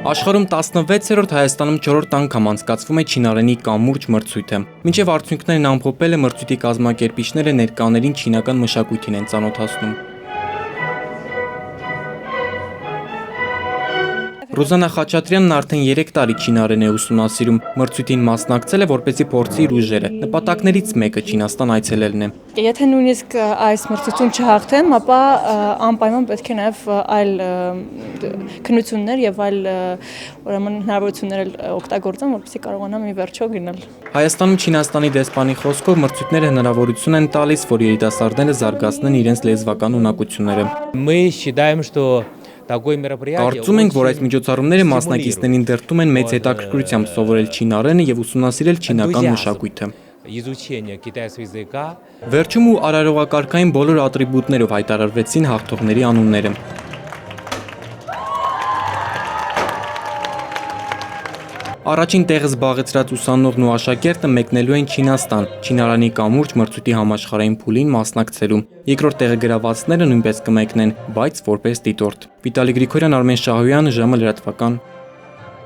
Աշխարհում 16-րդ, Հայաստանում 4-րդ անգամ անցկացվում է Չինարենի կամուրջ մրցույթը։ Մինչև արդյունքներն ամփոփելը մրցույթի կազմակերպիչները ներկաներին չինական մշակույթին են ծանոթացնում։ Ռուզաննա Խաչատրյանն արդեն 3 տարի չինարեն է ուսումնասիրում, մրցույթին մասնակցել է, որպեսզի փորձի իր ուժերը։ Նպատակներից մեկը Չինաստան այցելելն է։ Եթե նույնիսկ այս մրցույթում չհաղթեմ, ապա անպայման պետք է նաև այլ քննություններ եւ այլ ուրեմն հնարավորություններ օգտագործեմ, որպեսզի կարողանամ ի վերջո գնալ։ Հայաստանում Չինաստանի դեսպանի խոսքով մրցույթները հնարավորություն են տալիս, որ երիտասարդները զարգացնեն իրենց լեզվական ունակությունները։ Мы считаем, что Կարծում ենք, որ այս միջոցառումները մասնակիցներին դրդում են մեծ հետաքրքրությամբ սովորել չինարենը եւ ուսումնասիրել չինական մշակույթը։ Վերջում ու արարողակարգային բոլոր ատրիբուտներով հայտարարվեցին հաղթողների անունները։ Առաջին տեղը զբաղեցրած ուսանողն ու աշակերտը մեկնելու են Չինաստան, Չինարանի կամուրջ մրցույթի համաշխարհային փուլին մասնակցելու։ Երկրորդ տեղը գրավածները նույնպես կմեկնեն, բայց որպես դիտորդ։ Վիտալի Գրիգորյան, Արմեն Շահոյան, ժամը լրատվական։